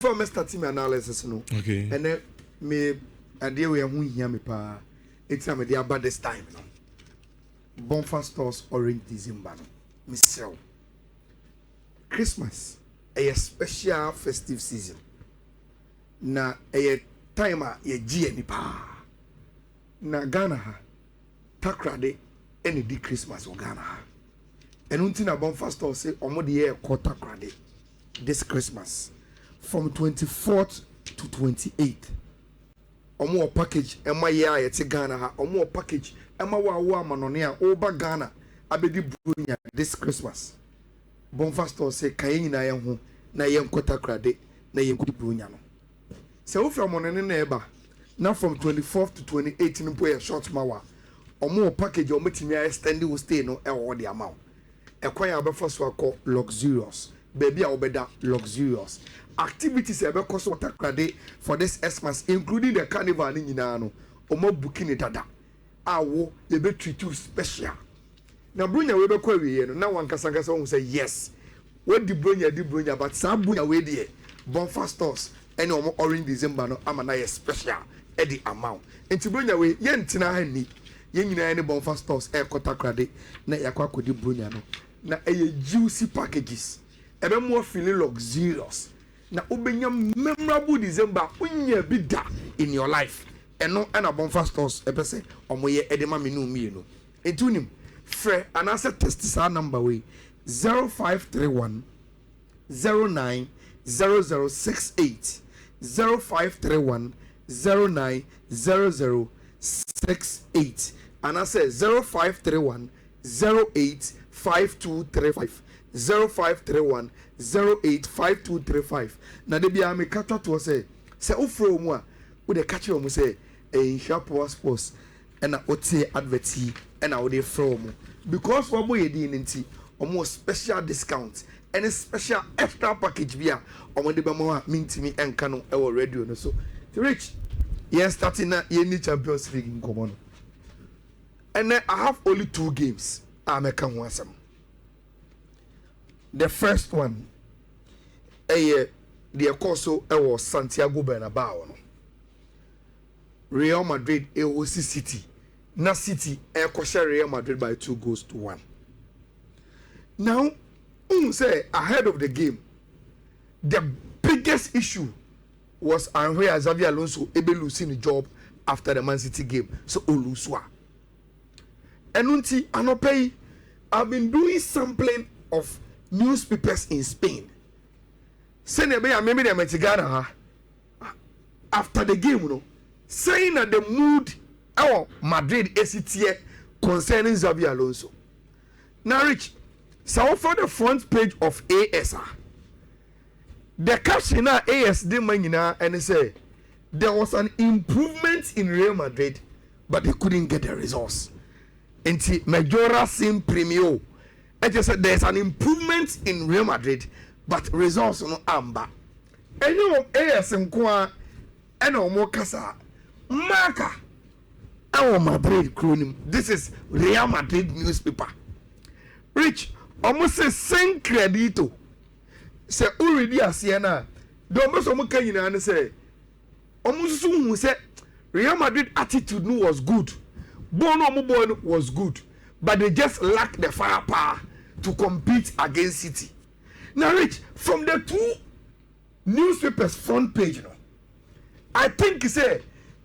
before me starting my analysis no. Okay. And then me idea we who hear me pa. It's time they about this time no. Bonfire stores orange December no. Me sell. Christmas a special festive season. Na a time ye G ni pa. Na Ghana ha takrade any di Christmas o Ghana ha. And until na Bonfire store say omo the year quarter takrade this Christmas from 24th to 28th. Omo package ema ye a yete Ghana ha omo package ema wa manone a oba Ghana abedi bunya this Christmas. Bonfire store say kaye nyina ye ho na ye nkota krade na ye nkodi bunya no. Se wo from monene na eba na from 24th to 28th no boy short mawa. Omo package omo timi extend wo stay no e wo de amount. Ekwan ya be for so akọ luxurious. Baby a obeda luxurious. Activities ebe cost water credit for this Xmas including the carnival ni nyina no omo booking dada awo ye be treat you special na brunya we be kwa we no na wankasa nkasa won say yes we di brunya but sa brunya we dey Bonfire stores any omo orange December no ama na ye special e di amount enti brunya we ye ntina ha ni ye nyina ne Bonfire stores e kota credit na yakwa kodi brunya no na e juicy packages ebe more feeling luxurious. Na ubenya memorable December unya bida in your life. Eno na Bonfire stores epese omoye edema menu mienu. Etunim fre anasa test sa number we 0531 09 0068 0531 09 0068 anasa 0531 08 5235 0531 085235 na de bia me kata to say ofro mu a wo de catch mu say Nhyira power sports and otie adverti and wo de fro mu because wo boy di nti omo special discount and special extra package bia omo de be mo a mintimi enka no e wo radio no so rich yes starting na ye ni Champions League in common and then I have only 2 games ameka ho asem. The first one the Corso was Santiago Bernabeu no. Real Madrid was City. Na City share Real Madrid by 2-1. Now, say ahead of the game, the biggest issue was Xavi Alonso able losing the job after the Man City game. So Oluswa. And until Anopay, I've been doing sampling of newspapers in Spain. After the game, you know, saying that the mood Madrid is here concerning Xavi Alonso. Now, Rich, so for the front page of ASR, the caption now AS and they say there was an improvement in Real Madrid, but they couldn't get the results. Until Majora Sim Premio. I just said there's an improvement in Real Madrid, but results no amba. And you know, AS and Kwa and Omokasa Marka our Madrid cronim. This is Real Madrid newspaper. Rich almost say same credito. Say already a Siena. Don't most of say almost who said Real Madrid attitude was good. Bono was good, but they just lack the firepower to compete against City. Now, Rich, from the 2 newspapers front page, you know, I think he said,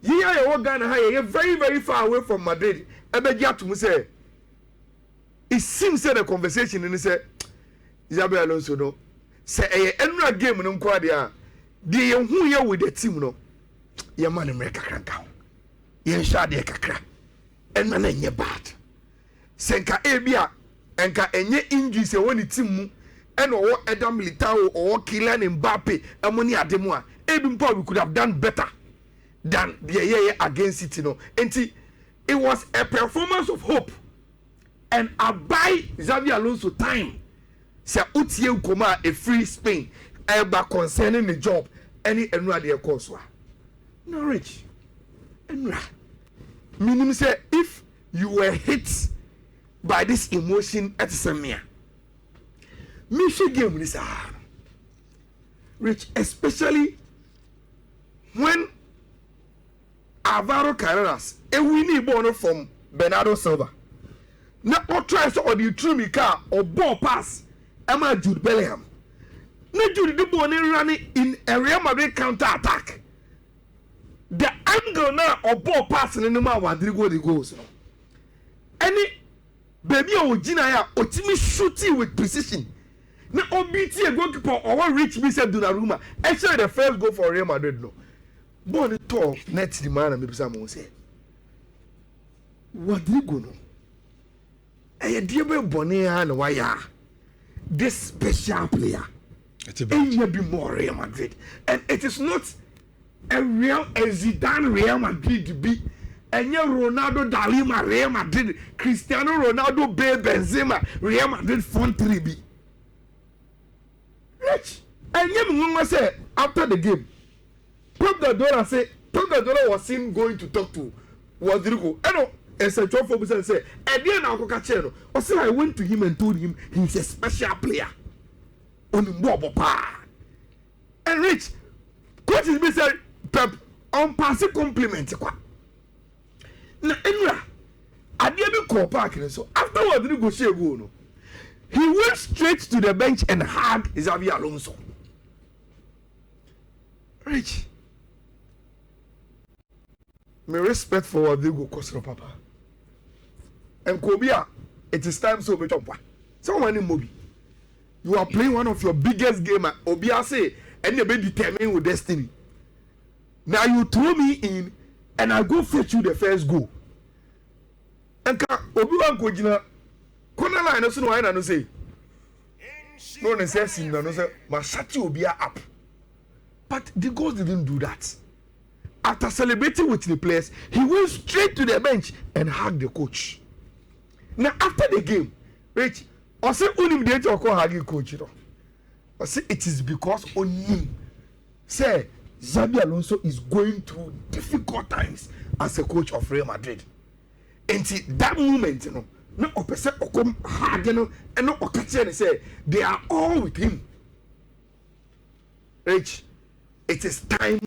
yeah, you're very, very far away from Madrid. Say, it seems that the conversation and he said, Xabi Alonso, no, say, a game no quadia. The who here with the team, no, your man America crank down. You're shady kakra, and man ain't bad. Senka Abia. Enka enye injuries e woni team and or Adam Militao or Kylian Mbappe amoni ademu a ebimpo we could have done better than the against it, you know. And it was a performance of hope and I buy Xavi Alonso time. Say utie ukoma a free Spain eba concerning the job any enra de course no Rich enra meaning say if you were hit by this emotion at Samia. Michi game this Rich, especially when Alvaro Carreras a winning born from Bernardo Silva. Now what tries to the true car or ball pass Emma Jude Bellingham. Now Jude the ball running in a Real Madrid counter attack. The angle now of ball passing in the man Rodrigo the goals. Any baby or Gina or Timmy shooting with precision. Now OBT a goalkeeper or one reach me said Donnarumma. Actually the first goal for Real Madrid no. Born tall net the man and maybe someone say. Rodrigo no. A dear Bonia and why this special player. It's a be more Real Madrid. And it is not a real Zidane Real Madrid to be. And your Ronaldo Dalima Real Madrid, Cristiano Ronaldo Benzema Real Madrid front 3B. Rich. And you say after the game, Pep Guardiola was seen going to talk to Rodrigo. I know. And so 12% say, and then I'll go catch him. Also, I went to him and told him he's a special player. On the mobile pa. And Rich, coach is me say, Pep, on pass a compliment. Now, Nhyira, I didn't call Park. So after Rodrigo say go no, he went straight to the bench and hugged Xabi Alonso. Rich, my respect for Rodrigo Costro Papa. And Kobia, it is time so much. Someone in Mobi, you are playing one of your biggest games. Obia say, and you be determined with destiny. Now you throw me in, and I go fetch you the first goal. And Obi-Wan Kojina, corner line, no one no say. No necessity, no say. Masati Obia up, but the goals didn't do that. After celebrating with the players, he went straight to the bench and hugged the coach. Now after the game, Rich, I say only the to call hugging coach. I say it is because on him. Say Xabi Alonso is going through difficult times as a coach of Real Madrid. And see that moment, no person come hard, and no occasion say they are all with him. Rich, it is time.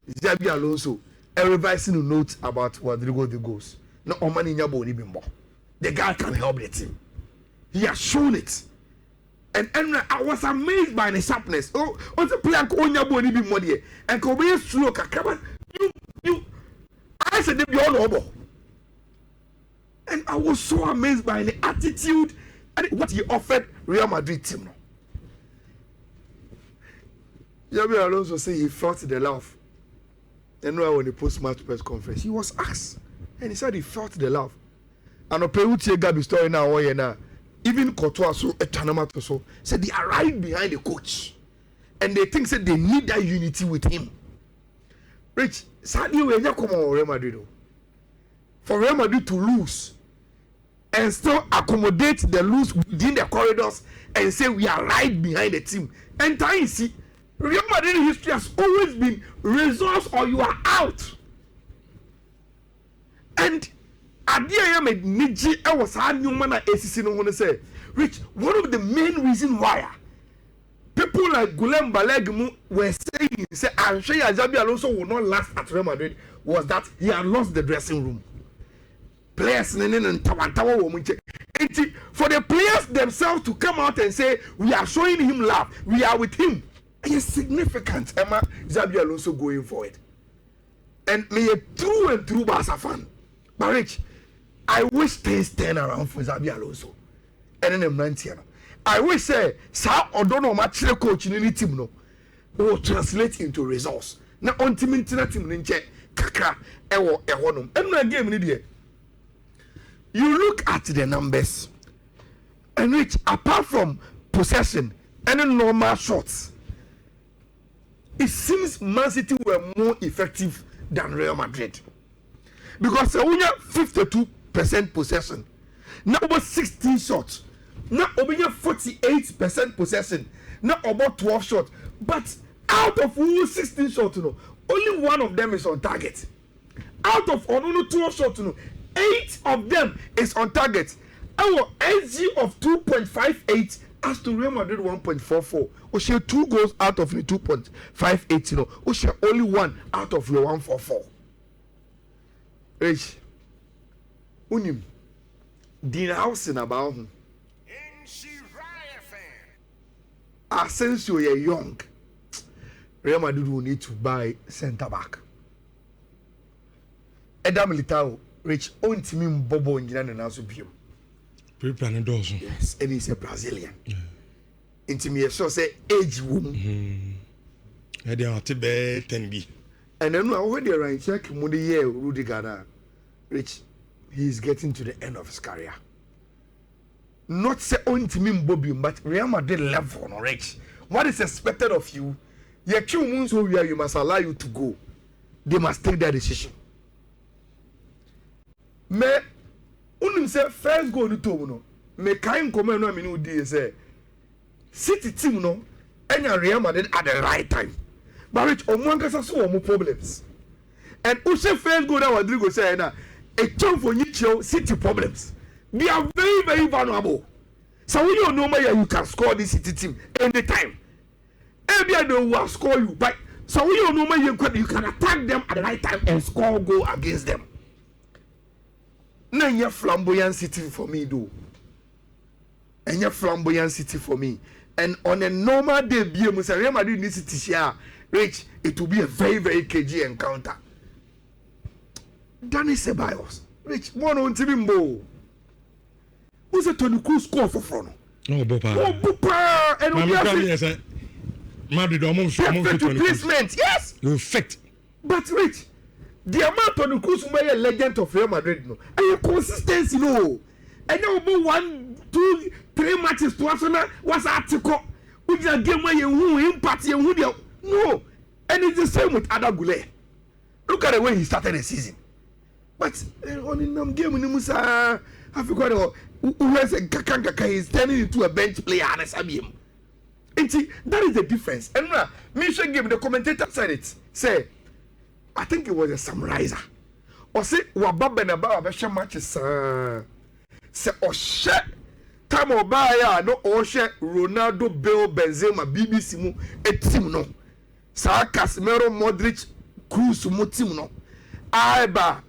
Xabi Alonso, a revising a note about Rodrigo the goals. No Omani Nyabo Nibimbo. The guy can help the team. He has shown it. And I was amazed by the sharpness. Oh, on the player Nyabo Nibimbo there. And Kobe slow kakaba. You I said they be all over. And I was so amazed by the attitude and what he offered Real Madrid team. Xabi Alonso said he felt the love. And when the post-match press conference, he was asked, and he said he felt the love. And a Perutia Gabi story now, even Courtois so a Tanamato so said they are right behind the coach, and they think that they need that unity with him. Rich, sadly, we are come on Real Madrid. For Real Madrid to lose and still accommodate the lose within the corridors and say we are right behind the team. And time see. Real Madrid history has always been results or you are out. And Adia made Niji I was hard new man at ACC no one say, Rich, one of the main reasons why people like Guillem Balaguer were saying, say, I'm sure Xabi Alonso will not last at Real Madrid was that he had lost the dressing room. Players and for the players themselves to come out and say, we are showing him love, we are with him. It's significant, Emma Xabi Alonso going for it. And me a true and true Barca fan. But Rich, I wish things turn around for Xabi Alonso. And then I'm 90. I wish say, Sa Odono match coach in any team no will translate into results. Now on team in team ninche kakra ewo ehonum. Emna game ni there. You look at the numbers. And Rich, apart from possession and normal shots, it seems Man City were more effective than Real Madrid. Because they only 52% possession. Now about 16 shots. Now over 48% possession. Now about 12 shots. But out of all 16 shots, only one of them is on target. Out of only 12 shots, 8 of them is on target. Our SG of 2.58 as to Real Madrid 1.44, we share 2 goals out of the 2.58, you know, we share only 1 out of your 144. Rich, unim, din house in about him. Asensio, you're young. Real Madrid will need to buy centre back. Eda Militao, Rich, own team Bobo in Jinan and Asubium. Yes, and he's a Brazilian. Intimate, so say age woman. I don't want be 10B. And then when they're right, check Mundi Rudiger, Rich, he's getting to the end of his career. Not say on team Bobium, but Real Madrid level, no, Rich. What is expected of you? Your 2 months where you must allow you to go. They must take their decision. Me unim say first goal ni to no me kan comment no amini odi say City team no enya Real Madrid at the right time but which omonkasa so omo problems and who say first goal that Rodrigo say na a chance for you City problems they are very very vulnerable so when you know you can score this City team anytime every day will score you but so when you know you can attack them at the right time and score goal against them. Nanya flamboyant city for me though. And your flamboyant city for me. And on a normal day, Real Madrid needs to share Rich, it will be a very, very KG encounter. Danny Ceballos. Rich, one on Timbo. Who's a Tony Cruz score for front? Oh, Bopa. Oh, Bopa. And Madrid almost replacement. Yes. You effect. But Rich, the amount of the Cruz may a legend of Real Madrid no, and your consistency no, and now about 1, 2, 3 matches to Arsenal was article. We just game where you impact you no, and it's the same with Ada Goulet. Look at the way he started the season. But on the game in Musa, I forgot who has a Kakanga is turning into a bench player and a Sabium. And see, that is the difference. And now, Misha game the commentator said it. Say. I think it was a summarizer. Or say, Wababa na ba abesha matches. Say, Oshe, time obaya no Oshe, Ronaldo, Bale, Benzema, BBC mu, a team no. Sa Casemiro, Modric, Cruz mu team no. Aiba,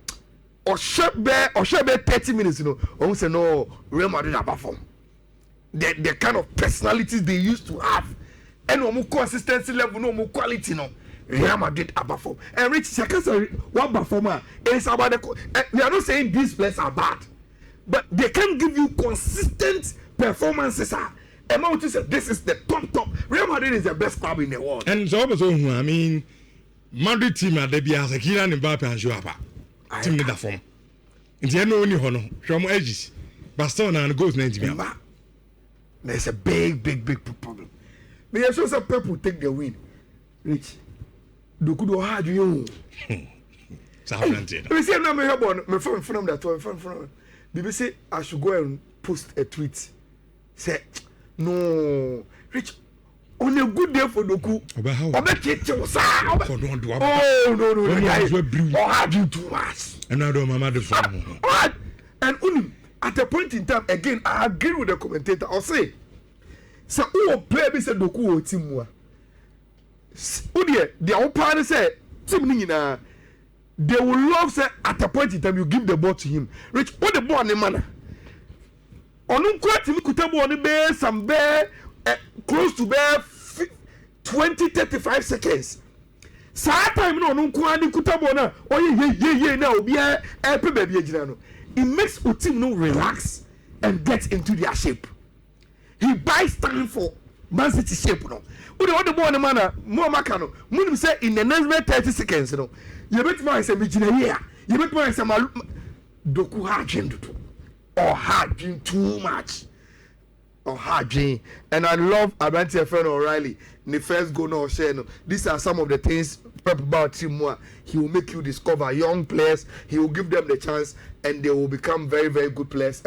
Oshe be 30 minutes no. On say no, Real Madrid above form. The kind of personalities they used to have, and no more consistency level, no more quality no. Real Madrid are perform. And Rich Sakasa, one performer is about the. We are not saying these players are bad, but they can give you consistent performances. And now to say this is the top. Real Madrid is the best club in the world. And so I mean, Madrid team at the Biasa, Kylian Mbappe and Joapa. Team in that form. In the end, only honor from edges. Barcelona and goes 90 minutes. There's a big problem. May I show some people take the win. Rich. Do could hard you. We say, I'm my phone from that one. BBC, I should go and post a tweet. Say, no, Rich, on a good day for Doku. No, hard you too much. And I don't remember the phone. And only at a point in time, again, I agree with the commentator. I'll say, so, who play me said Doku or Timua. The old say, they will love say at a point in time you give the ball to him. Rich, what the ball on the manner? On quite him could on the bear some bear close to bear 20-35 seconds. Time no quite kutabona or ye now be a baby. It makes the team no relax and get into their shape. He buys time for Man City shape no. Who the ball the manner more macano. Mun say in the next 30 seconds, no. You bet my say here. You bet my say Doku hard dream or hard dream too much. Or hard dream. And I love Abante friend O'Reilly. In the first go no share no. These are some of the things about Timua. He will make you discover young players. He will give them the chance, and they will become very, very good players.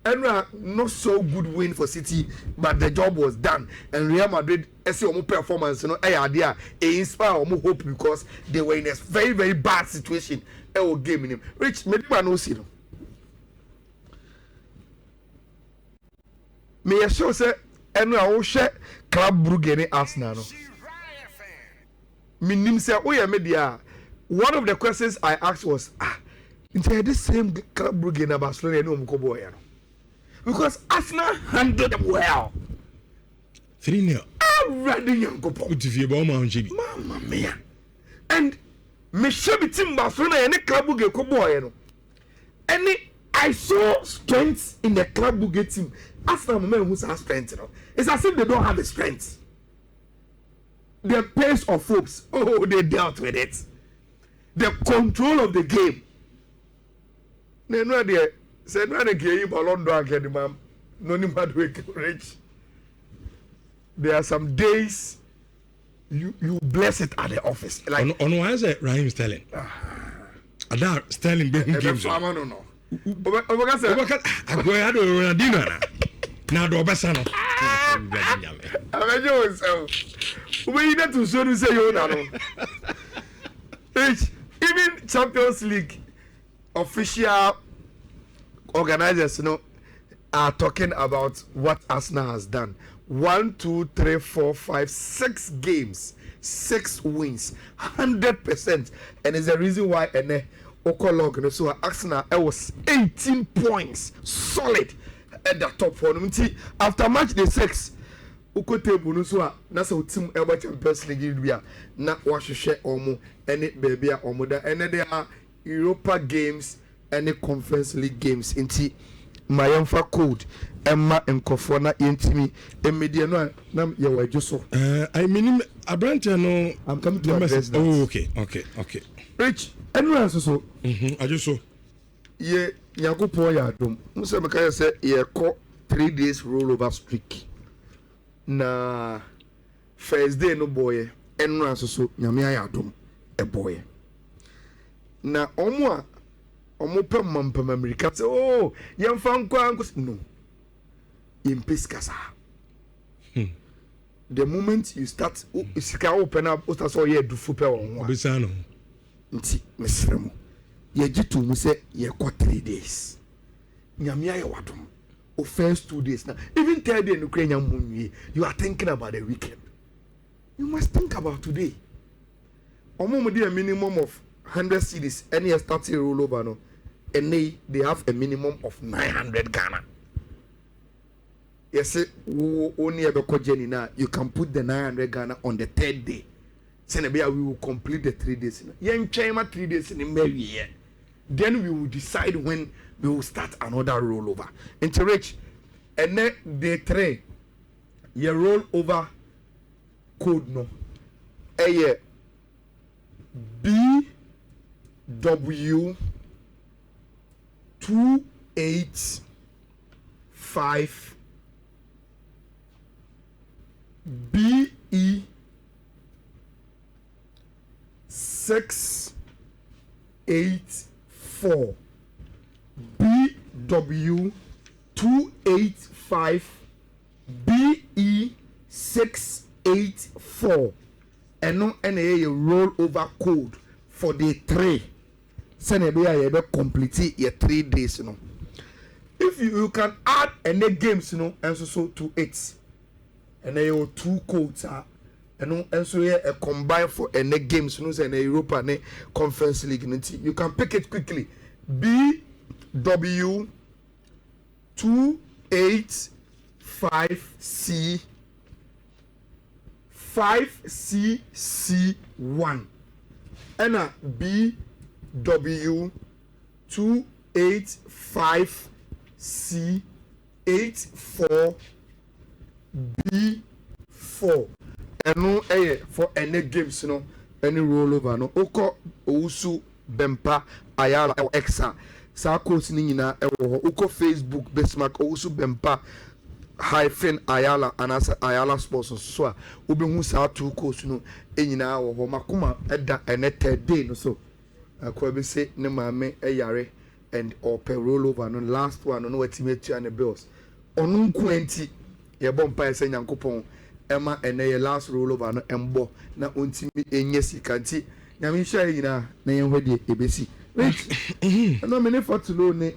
And not so good win for City, but the job was done. And Real Madrid, see performance, idea, inspire hope because they were in a very, very bad situation. Game in him. Rich, maybe I know May I show say ɛno a wohwɛ Club Brugge ne Arsenal no menim sɛ woyɛ me deɛ one of the questions I asked was into the same Club Brugge na Barcelona no mkobo ya no because Arsenal handled them well 3-0 already yankopo utifie ba o ma honche bi mama mia and me shebi team Barcelona ya ne Club Brugge kobo ya no any I saw strength in the Club Brugge team Arsenal men who have strength no it's as if they don't have the strength the pace of hopes they dealt with it the control of the game no there said no the game Ballon d'Or again ma'am no ni mad way rich there are some days you bless it at the office like on why is it Raheem Sterling ada Sterling be who games no oboka say agoya do Ronaldinho na do obesa no abejo so we need to show you say you na no even Champions League official organizers are talking about what Arsenal has done. 1, 2, 3, 4, 5, 6 games, 6 wins, 100%, and it's the reason why Okolog so Arsenal was 18 points solid at the top for them. After match day 6. Ukotebu no so na so team eba Champions League bia na wahwehwe omo ene baby a omo da ene they are Europa games ene Conference League games nti mayamfa code emma enkofo na yentimi emedie no na ye wadwo so I mean Abrante no I'm coming to address that. Oh okay Rich anyway so I just so ye yakopon ya dom nso me ka say ye ko 3 days rollover streak na first day no boy enra so nyame ayadom e boy na omo pem mampam America say oh yemfa nkwa no impiskasa the moment you start isika open up o start so ye du fupe won wa obisa no nti mesremo ye gitu mu say ye ko 3 days nyame ayawadom or first 2 days now even third day you are thinking about the weekend. You must think about today. A minimum of 100 cities any starting rollover no and they have a minimum of 900 Ghana. Yes, only a Jenny now you can put the 900 Ghana on the third day. Senebia we will complete the 3 days. Yen China 3 days in the year. Then we will decide when we will start another rollover. Into Rich, and then day 3, your rollover code no, a BW 285 BE 684 BW 285 BE 684 and no NA rollover code for the 3. Send a complete your 3 days. If you can add any games, and so to it, and there are 2 codes and so a combine for any games, and a Europa and Conference League. You can pick it quickly. BW 285C 5CC1 and a BW 285C84B4 and no for any games any rollover no oko ousu bempa ayala exa sa course ni nyina ewo uko Facebook Bismarck ousu bempa hyphen ayala anasa ayala sports so a obehu sa 2 course no enyina wo makoma eda ene third day no so akwa be say ne maame eyare and open rollover no last one no wetimatu and bills onu nkwenti ye bompa ese nyankopon ema ene ye last rollover no embo na ontimi enye sikanti nyame hwa nyina na ye hwede ebesi no me ne for to know ne